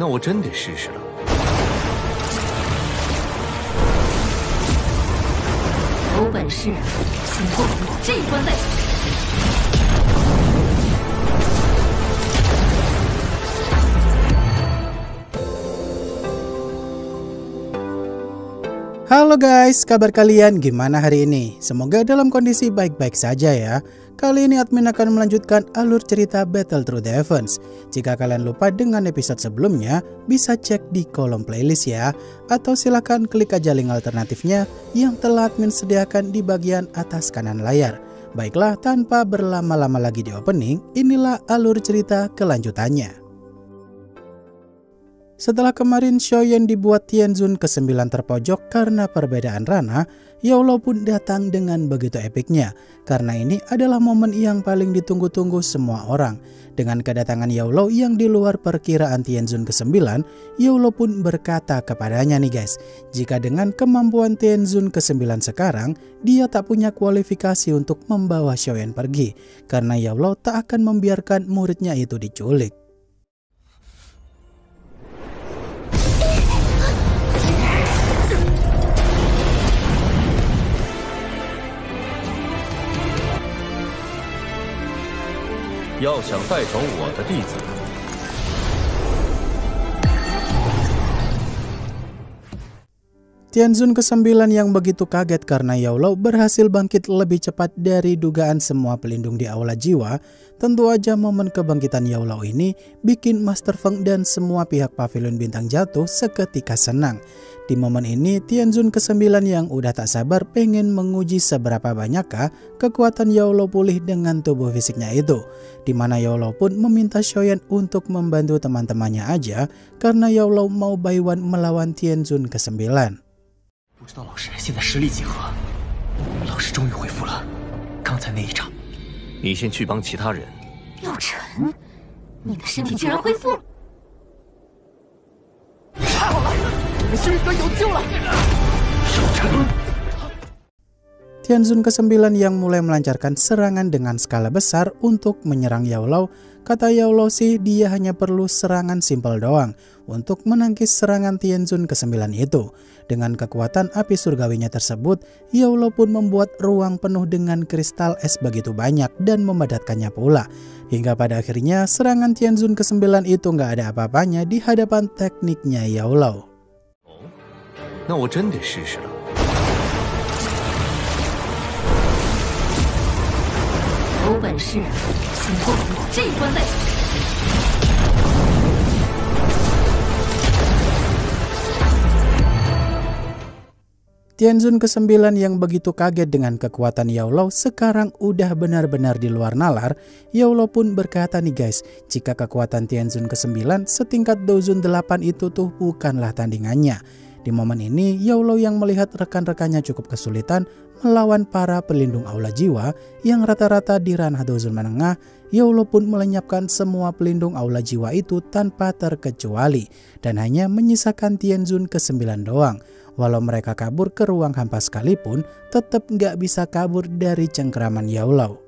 那我真得试试了。有本事，先过我这一关再说。 Halo guys, kabar kalian gimana hari ini? Semoga dalam kondisi baik-baik saja ya. Kali ini admin akan melanjutkan alur cerita Battle Through the Heavens. Jika kalian lupa dengan episode sebelumnya, bisa cek di kolom playlist ya. Atau silahkan klik aja link alternatifnya yang telah admin sediakan di bagian atas kanan layar. Baiklah, tanpa berlama-lama lagi di opening, inilah alur cerita kelanjutannya. Setelah kemarin show yang dibuat Tianzun ke-9 terpojok karena perbedaan ranah, Yolo pun datang dengan begitu epiknya. Karena ini adalah momen yang paling ditunggu-tunggu semua orang. Dengan kedatangan Yolo yang di luar perkiraan Tianzun ke-9, Yolo pun berkata kepadanya nih guys, jika dengan kemampuan Tianzun ke-9 sekarang, dia tak punya kualifikasi untuk membawa Xiaoyan pergi. Karena Yolo tak akan membiarkan muridnya itu diculik.要想带走我的弟子， Tianzun ke-9 yang begitu kaget karena Yolo berhasil bangkit lebih cepat dari dugaan semua pelindung di Aula Jiwa. Tentu aja momen kebangkitan Yolo ini bikin Master Feng dan semua pihak Pavilion Bintang Jatuh seketika senang. Di momen ini Tianzun ke-9 yang udah tak sabar pengen menguji seberapa banyakkah kekuatan Yolo pulih dengan tubuh fisiknya itu. Dimana Yolo pun meminta Xiaoyan untuk membantu teman-temannya aja karena Yolo mau buy one melawan Tianzun ke-9. 不知道老师现在实力几何？老师终于恢复了。刚才那一场，你先去帮其他人。药尘，你的身体竟然恢复了！太好了，我们星云阁有救了！小尘。 Tianzun ke-9 yang mulai melancarkan serangan dengan skala besar untuk menyerang Yolo. Kata Yolo sih dia hanya perlu serangan simpel doang untuk menangkis serangan Tianzun ke-9 itu. Dengan kekuatan api surgawinya tersebut, Yolo pun membuat ruang penuh dengan kristal es begitu banyak dan memadatkannya pula. Hingga pada akhirnya serangan Tianzun ke-9 itu nggak ada apa-apanya di hadapan tekniknya Yolo. 那我真得试试了。 有本事，先过我这一关再说。 Tianzun ke-9 yang begitu kaget dengan kekuatan Yolo sekarang udah benar-benar di luar nalar. Yolo pun berkata nih guys, jika kekuatan Tianzun ke-9 setingkat Douzun 8 itu tuh bukanlah tandingannya. Di momen ini Yolo yang melihat rekan-rekannya cukup kesulitan melawan para pelindung Aula Jiwa yang rata-rata di ranah Douzun menengah, Yolo pun melenyapkan semua pelindung Aula Jiwa itu tanpa terkecuali dan hanya menyisakan Tianzun ke-9 doang. Walau mereka kabur ke ruang hampa sekalipun, tetap nggak bisa kabur dari cengkeraman Yolo.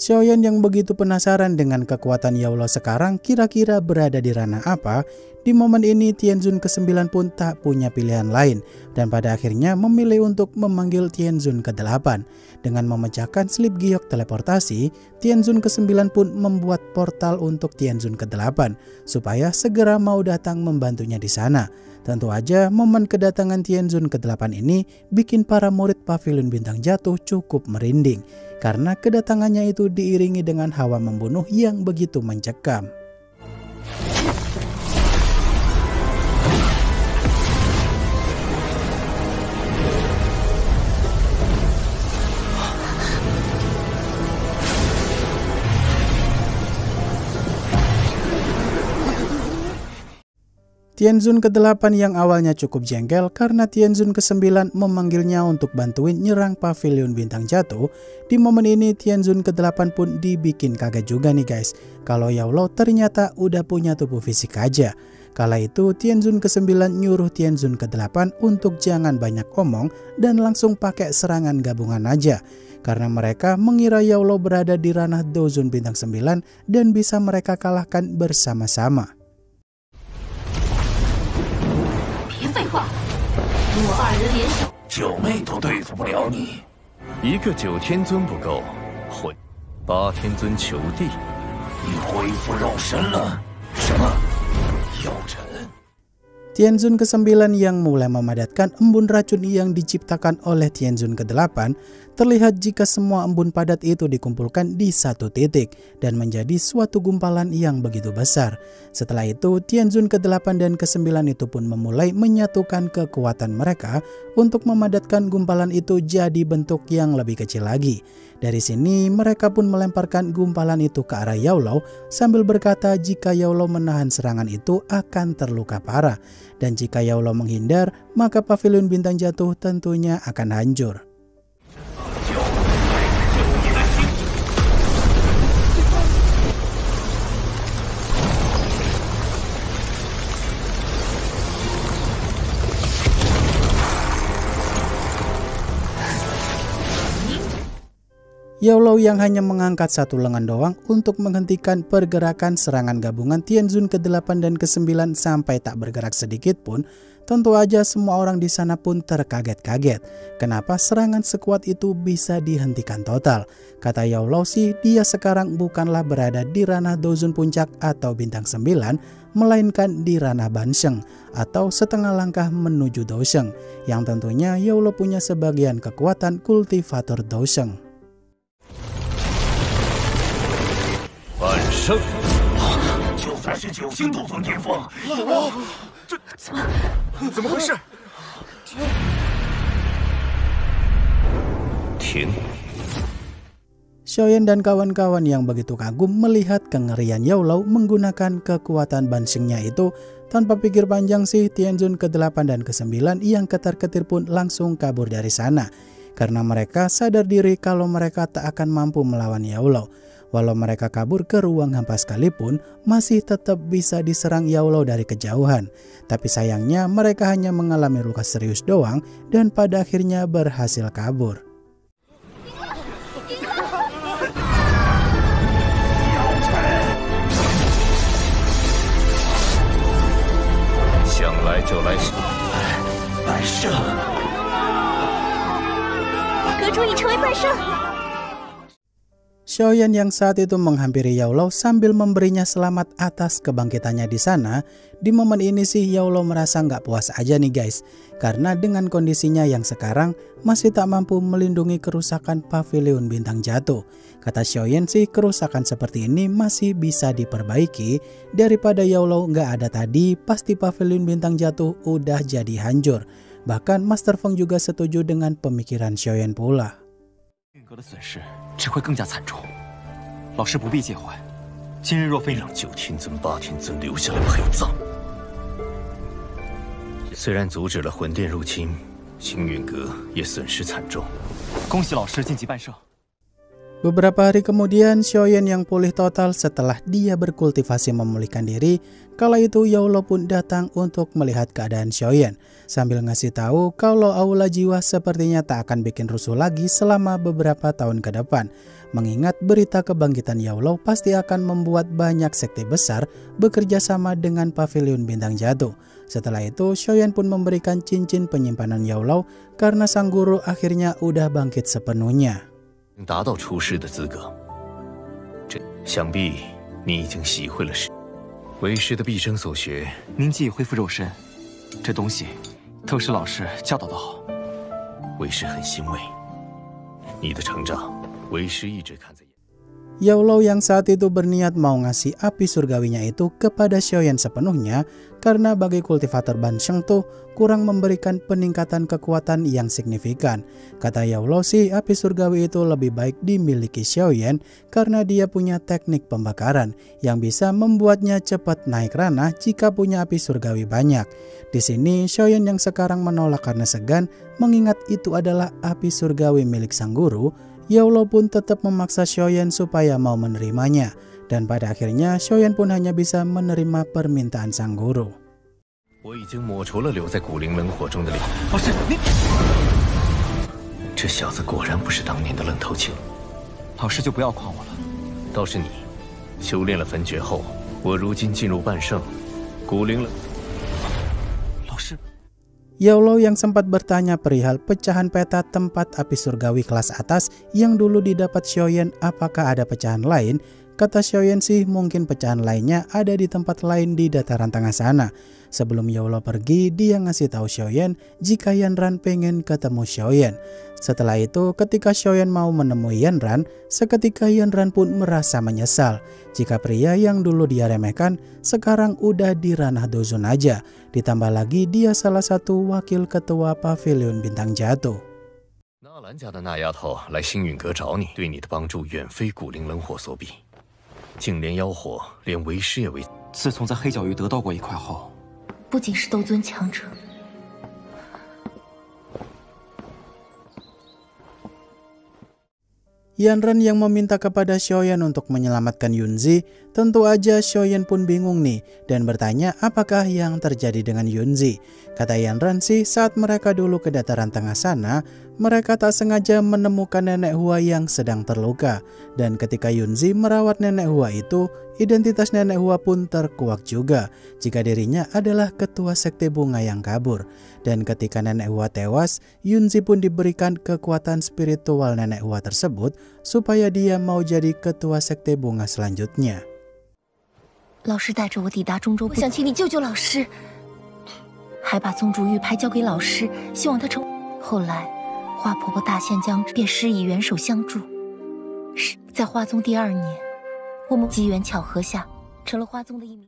Xiaoyan yang begitu penasaran dengan kekuatan Yolo sekarang kira-kira berada di ranah apa. Di momen ini Tianzun ke-9 pun tak punya pilihan lain dan pada akhirnya memilih untuk memanggil Tianzun ke-8. Dengan memecahkan slip giok teleportasi, Tianzun ke-9 pun membuat portal untuk Tianzun ke-8 supaya segera mau datang membantunya di sana. Tentu aja momen kedatangan Tianzun ke-8 ini bikin para murid Pavilion Bintang Jatuh cukup merinding karena kedatangannya itu diiringi dengan hawa membunuh yang begitu mencekam. Tianzun ke-8 yang awalnya cukup jengkel karena Tianzun ke-9 memanggilnya untuk bantuin nyerang pavilion bintang jatuh. Di momen ini Tianzun ke-8 pun dibikin kaget juga nih guys, kalau Yao Lao ternyata udah punya tubuh fisik aja. Kala itu Tianzun ke-9 nyuruh Tianzun ke-8 untuk jangan banyak omong dan langsung pakai serangan gabungan aja. Karena mereka mengira Yao Lao berada di ranah Dozun bintang 9 dan bisa mereka kalahkan bersama-sama. 九妹都对付不了你，一个9天尊不够，混8天尊求地，你恢复肉身了？什么？药尘？ Tianzun ke-9 yang mulai memadatkan embun racun yang diciptakan oleh Tianzun ke-8, terlihat jika semua embun padat itu dikumpulkan di satu titik dan menjadi suatu gumpalan yang begitu besar. Setelah itu Tianzun ke-8 dan ke-9 itu pun memulai menyatukan kekuatan mereka untuk memadatkan gumpalan itu jadi bentuk yang lebih kecil lagi. Dari sini mereka pun melemparkan gumpalan itu ke arah Yao Lao sambil berkata jika Yao Lao menahan serangan itu akan terluka parah. Dan jika Yao Lao menghindar, maka pavilion bintang jatuh tentunya akan hancur. Yao Lao yang hanya mengangkat satu lengan doang untuk menghentikan pergerakan serangan gabungan Tianzun ke-8 dan ke-9 sampai tak bergerak sedikit pun, tentu aja semua orang di sana pun terkaget-kaget. Kenapa serangan sekuat itu bisa dihentikan total? Kata Yao Lao sih, dia sekarang bukanlah berada di ranah Dozun puncak atau bintang 9, melainkan di ranah Bansheng atau setengah langkah menuju Dosheng, yang tentunya Yao Lao punya sebagian kekuatan kultivator Dosheng. 半生，就算是9星斗尊巅峰，这怎么回事？停！ Xiaoyan dan kawan-kawan yang begitu kagum melihat kengerian Yao Lao menggunakan kekuatan Banshengnya itu. Tanpa pikir panjang sih Tianzun ke-8 dan ke-9 yang ketar-ketir pun langsung kabur dari sana. Karena mereka sadar diri kalau mereka tak akan mampu melawan Yao Lao. Walau mereka kabur ke ruang hampa sekalipun, masih tetap bisa diserang Yao Lao dari kejauhan. Tapi sayangnya mereka hanya mengalami luka serius doang dan pada akhirnya berhasil kabur. 想来就来，半圣，阁主已成为半圣。 Xiaoyan yang saat itu menghampiri Yao Lao sambil memberinya selamat atas kebangkitannya di sana. Di momen ini sih Yao Lao merasa nggak puas aja nih guys, karena dengan kondisinya yang sekarang masih tak mampu melindungi kerusakan pavilion bintang jatuh. Kata Xiaoyan sih kerusakan seperti ini masih bisa diperbaiki, daripada Yao Lao nggak ada tadi pasti pavilion bintang jatuh udah jadi hancur. Bahkan Master Feng juga setuju dengan pemikiran Xiaoyan pula. 运阁的损失只会更加惨重，老师不必介怀。今日若非让9天尊、8天尊留下来陪葬，虽然阻止了魂殿入侵，星陨阁也损失惨重。恭喜老师晋级半圣。 Beberapa hari kemudian, Xiaoyan yang pulih total setelah dia berkultivasi memulihkan diri. Kala itu Yao Lao pun datang untuk melihat keadaan Xiaoyan, sambil ngasih tahu kalau aula jiwa sepertinya tak akan bikin rusuh lagi selama beberapa tahun ke depan. Mengingat berita kebangkitan Yao Lao pasti akan membuat banyak sekte besar bekerja sama dengan pavilion bintang jatuh. Setelah itu, Xiaoyan pun memberikan cincin penyimpanan Yao Lao karena sang guru akhirnya udah bangkit sepenuhnya. 达到出师的资格，这想必你已经习会了为师的毕生所学。您既已恢复肉身，这东西都是老师教导的好。为师很欣慰，你的成长，为师一直看在眼。Yaolou yang saat itu berniat mau ngasih api surgawinya itu kepada Xiaoyan sepenuhnya karena bagi kultivator Ban Sheng tuh kurang memberikan peningkatan kekuatan yang signifikan. Kata Yaolou sih api surgawi itu lebih baik dimiliki Xiaoyan karena dia punya teknik pembakaran yang bisa membuatnya cepat naik ranah jika punya api surgawi banyak. Di sini Xiaoyan yang sekarang menolak karena segan mengingat itu adalah api surgawi milik sang guru. Yaolou pun tetap memaksa Xiaoyan supaya mau menerimanya, dan pada akhirnya Xiaoyan pun hanya bisa menerima permintaan sang guru. Yaolou yang sempat bertanya perihal pecahan peta tempat api surgawi kelas atas yang dulu didapat Xiaoyan apakah ada pecahan lain, kata Xiaoyan sih mungkin pecahan lainnya ada di tempat lain di dataran tengah sana. Sebelum Yaolou pergi, dia ngasih tahu Xiaoyan jika Yanran pengen ketemu Xiaoyan. Setelah itu, ketika Xiaoyan mau menemui Yanran, seketika Yanran pun merasa menyesal jika pria yang dulu dia remehkan sekarang udah di ranah Dozun aja. Ditambah lagi dia salah satu wakil ketua Pavilion Bintang Jatuh. 纳兰家的那丫头来星陨阁找你，对你的帮助远非古灵冷火所比，竟连妖火，连为师也为。自从在黑角域得到过一块后，不仅是斗尊强者， Yanran yang meminta kepada Xiaoyan untuk menyelamatkan Yunzi, tentu aja Xiaoyan pun bingung nih dan bertanya apakah yang terjadi dengan Yunzi. Kata Yanran sih saat mereka dulu ke dataran tengah sana, mereka tak sengaja menemukan nenek Hua yang sedang terluka. Dan ketika Yunzi merawat nenek Hua itu, identitas nenek Hua pun terkuak juga jika dirinya adalah ketua sekte bunga yang kabur. Dan ketika nenek Hua tewas, Yunzi pun diberikan kekuatan spiritual nenek Hua tersebut supaya dia mau jadi ketua sekte bunga selanjutnya. 老师带着我抵达中州，我想请你救救老师，还把宗主玉牌交给老师，希望他成。后来，花婆婆大限将至，便施以援手相助。是在花宗第2年，我们机缘巧合下成了花宗的一名。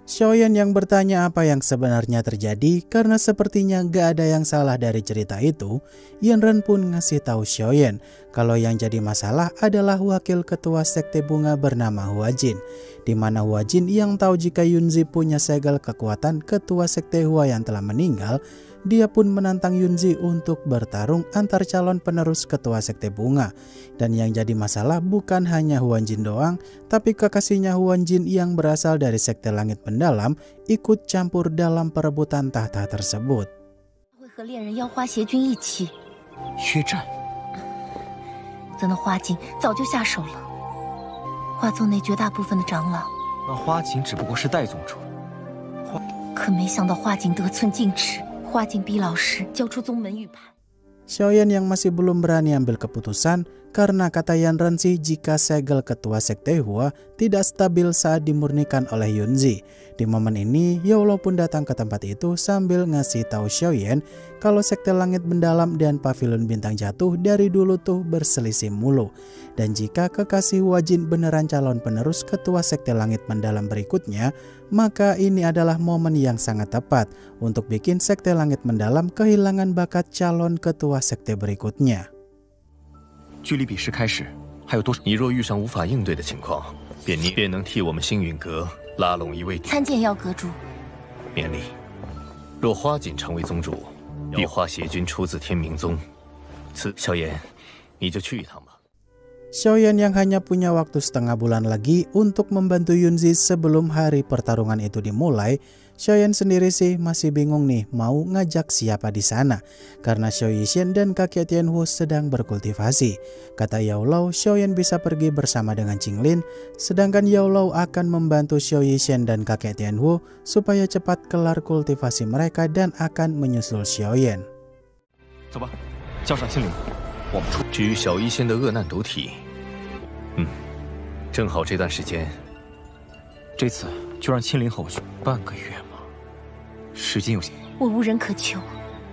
Xiaoyan yang bertanya apa yang sebenarnya terjadi karena sepertinya gak ada yang salah dari cerita itu. Yanran pun ngasih tahu Xiaoyan kalau yang jadi masalah adalah wakil ketua sekte bunga bernama Huajin, di mana Huajin yang tahu jika Yunzi punya segel kekuatan ketua sekte Hua yang telah meninggal. Dia pun menantang Yunzi untuk bertarung antar calon penerus ketua sekte bunga. Dan yang jadi masalah bukan hanya Huanjin doang, tapi kekasihnya Huanjin yang berasal dari sekte langit mendalam ikut campur dalam perebutan tahta tersebut. 会和猎人妖花邪君一起约战。则那花锦早就下手了。花宗内绝大部分的长老，那花锦只不过是代宗主，可没想到花锦得寸进尺。 花锦逼老师交出宗门玉牌。 Xiaoyan yang masih belum berani ambil keputusan karena kata Yanran sih jika segel ketua sekte Hua tidak stabil saat dimurnikan oleh Yunzi. Di momen ini Yaolou pun datang ke tempat itu sambil ngasih tahu Xiaoyan kalau sekte langit mendalam dan Pavilion Bintang Jatuh dari dulu tuh berselisih mulu. Dan jika kekasih Huajin beneran calon penerus ketua sekte langit mendalam berikutnya, maka ini adalah momen yang sangat tepat untuk bikin sekte langit mendalam kehilangan bakat calon ketua sekte berikutnya. 距离比试开始还有多少？你若遇上无法应对的情况，便能替我们星陨阁拉拢一位。参见妖阁主。免礼。若花锦成为宗主，必花邪君出自天明宗。萧炎，你就去一趟吧。 Xiaoyan yang hanya punya waktu setengah bulan lagi untuk membantu Yunzi sebelum hari pertarungan itu dimulai. Xiaoyan sendiri sih masih bingung nih mau ngajak siapa di sana karena Xiao Yixin dan kakek Tianhu sedang berkultivasi. Kata Yaolou, Xiaoyan bisa pergi bersama dengan Qinglin, sedangkan Yaolou akan membantu Xiao Yixin dan kakek Tianhu supaya cepat kelar kultivasi mereka dan akan menyusul Xiaoyan. 走吧，交上清灵。 我们出。至于小医仙的恶难毒体，正好这段时间，这次就让青灵和我去半个月吗？时间有限，我无人可求，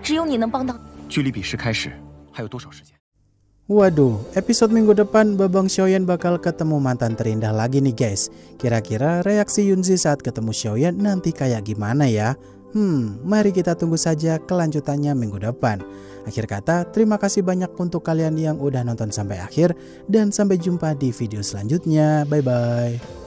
只有你能帮到。距离比试开始还有多少时间？ Waduh, episode minggu depan Babang Xiaoyan bakal ketemu mantan terindah lagi nih guys. Kira-kira reaksi Yunzi saat ketemu Xiaoyan nanti kayak gimana ya? Mari kita tunggu saja kelanjutannya minggu depan. Akhir kata, terima kasih banyak untuk kalian yang udah nonton sampai akhir. Dan sampai jumpa di video selanjutnya. Bye-bye.